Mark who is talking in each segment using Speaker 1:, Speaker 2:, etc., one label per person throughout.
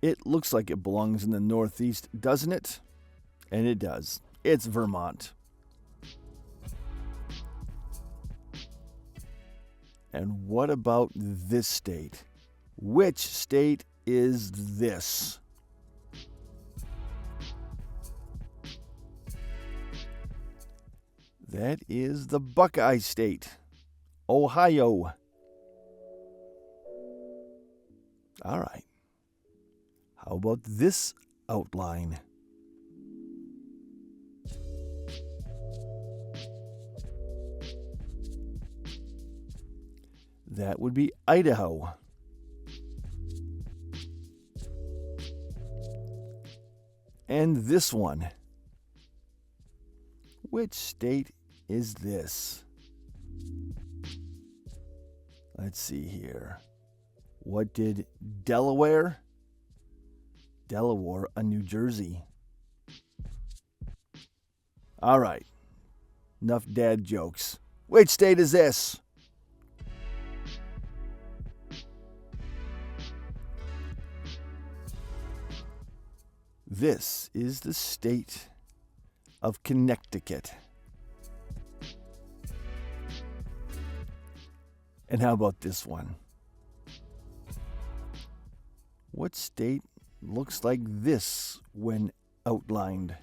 Speaker 1: It looks like it belongs in the Northeast, doesn't it? And it does. It's Vermont. And what about this state? Which state is this? That is the Buckeye State, Ohio. All right. How about this outline? That would be Idaho. And this one. Which state is this? Let's see here. What did Delaware? Delaware, New Jersey. All right. Enough dad jokes. Which state is this? This is the state of Connecticut. And how about this one? What state looks like this when outlined?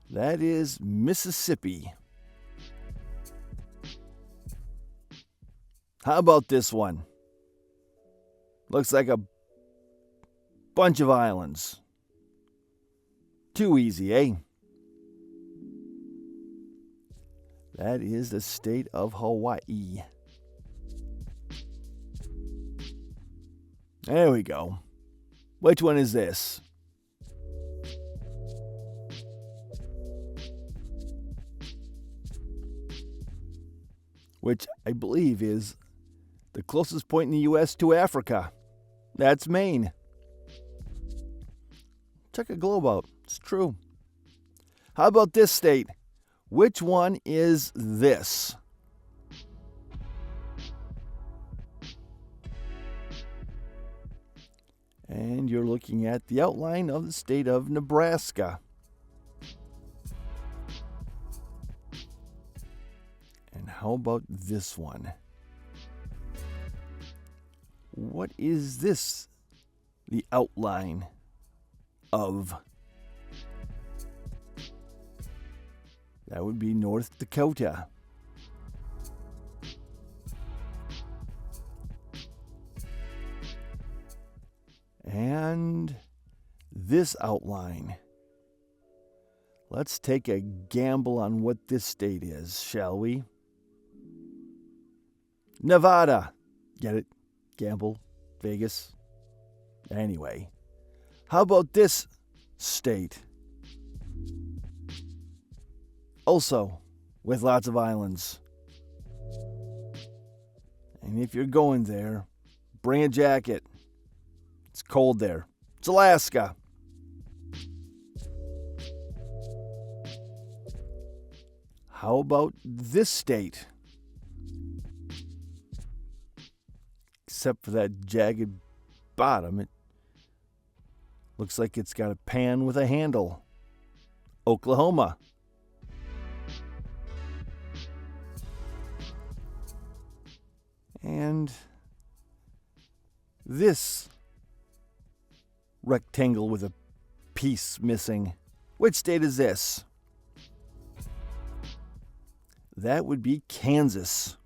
Speaker 1: That is Mississippi. How about this one? Looks like a bunch of islands. Too easy, eh? That is the state of Hawaii. There we go. Which one is this? Which I believe is the closest point in the U.S. to Africa. That's Maine. Check a globe out. It's true. How about this state? Which one is this? And you're looking at the outline of the state of Nebraska. And how about this one? What is this the outline of? That would be North Dakota. And this outline. Let's take a gamble on what this state is, shall we? Nevada. Get it? Gamble. Vegas. Anyway. How about this state? Also, with lots of islands. And if you're going there, bring a jacket. It's cold there. It's Alaska. How about this state? Except for that jagged bottom, it looks like it's got a pan with a handle. Oklahoma. And this rectangle with a piece missing. Which state is this? That would be Kansas.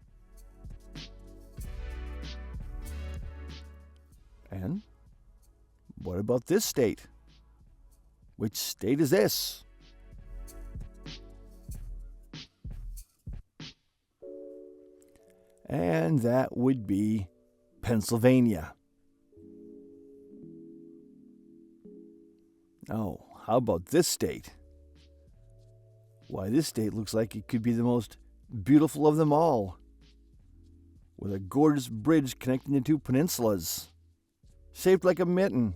Speaker 1: And what about this state? Which state is this? And that would be Pennsylvania. Oh, how about this state? Why, this state looks like it could be the most beautiful of them all, with a gorgeous bridge connecting the two peninsulas, shaped like a mitten.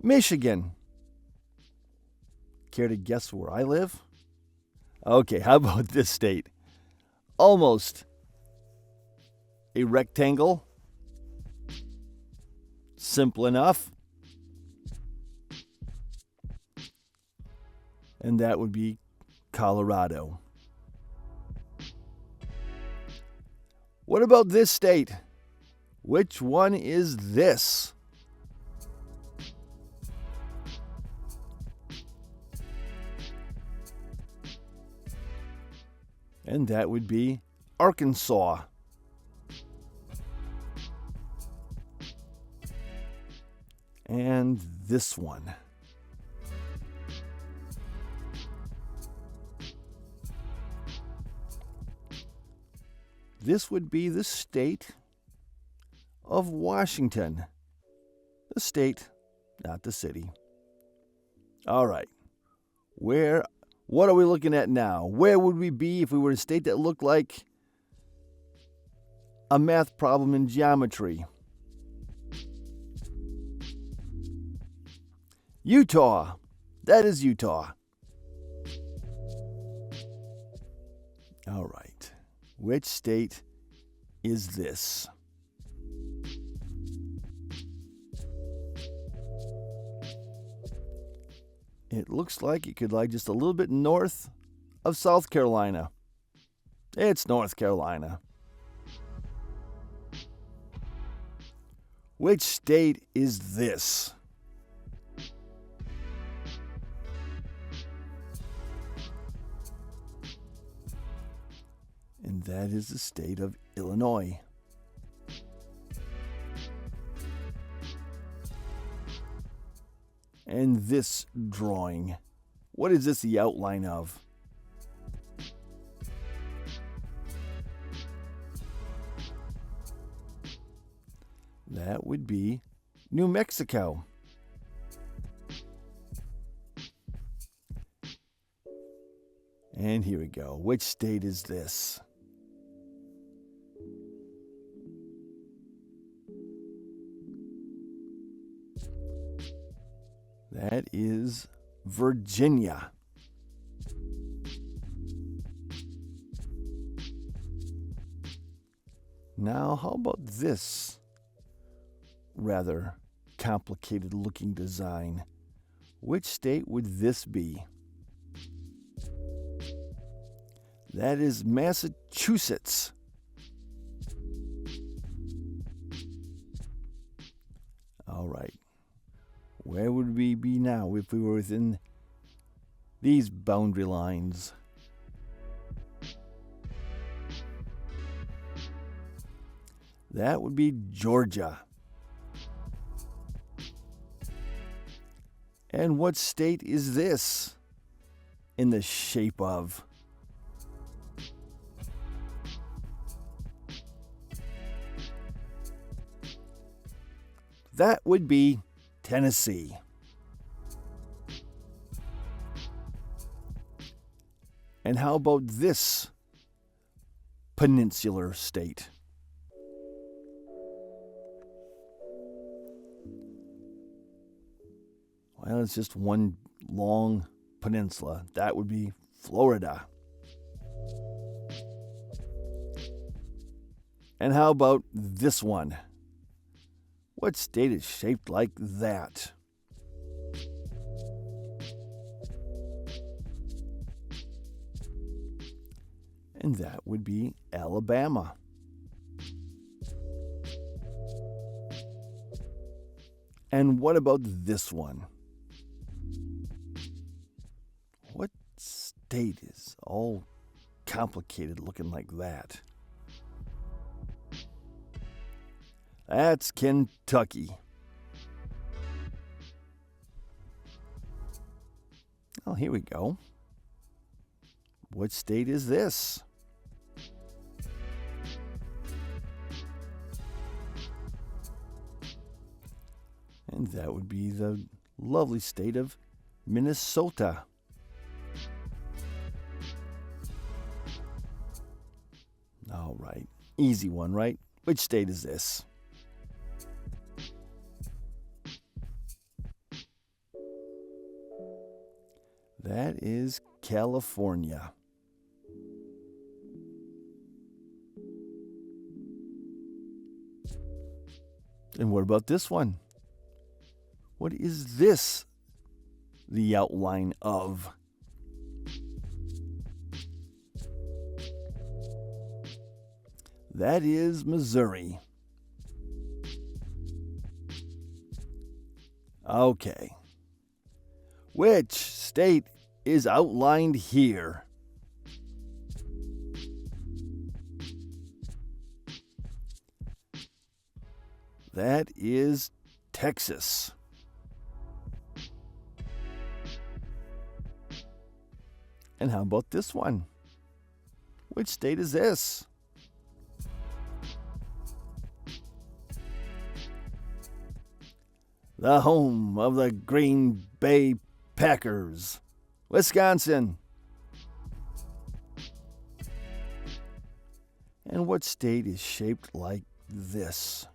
Speaker 1: Michigan. Care to guess where I live? Okay, how about this state? Almost A rectangle? Simple enough. And that would be Colorado. What about this state? Which one is this? And that would be Arkansas. And this one. This would be the state of Washington. The state, not the city. All right. What are we looking at now? Where would we be if we were in a state that looked like a math problem in geometry? Utah. That is Utah. All right. Which state is this? It looks like it could lie just a little bit north of South Carolina. It's North Carolina. Which state is this? And that is the state of Illinois. And this drawing, what is this the outline of? That would be New Mexico. And here we go. Which state is this? That is Virginia. Now, how about this rather complicated looking design? Which state would this be? That is Massachusetts. All right. Where would we be now if we were within these boundary lines? That would be Georgia. And what state is this in the shape of? That would be Tennessee. And how about this peninsular state? Well, it's just one long peninsula. That would be Florida. And how about this one? What state is shaped like that? And that would be Alabama. And what about this one? What state is all complicated looking like that? That's Kentucky. Oh, here we go. What state is this? And that would be the lovely state of Minnesota. All right. Easy one, right? Which state is this? That is California. And what about this one? What is this the outline of? That is Missouri. Okay. Which state is outlined here? That is Texas. And how about this one? Which state is this? The home of the Green Bay Packers, Wisconsin. And what state is shaped like this?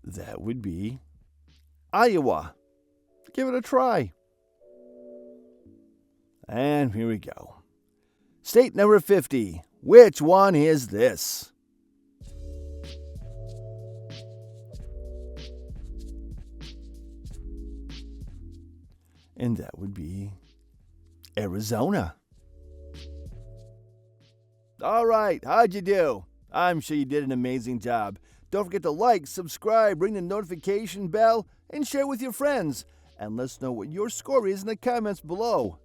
Speaker 1: That would be Iowa. Give it a try. And here we go. State number 50. Which one is this? And that would be Arizona. All right, how'd you do? I'm sure you did an amazing job. Don't forget to like, subscribe, ring the notification bell, and share with your friends. And let us know what your score is in the comments below.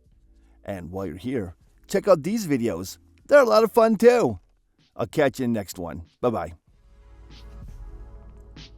Speaker 1: And while you're here, check out these videos. They're a lot of fun too. I'll catch you in the next one. Bye-bye.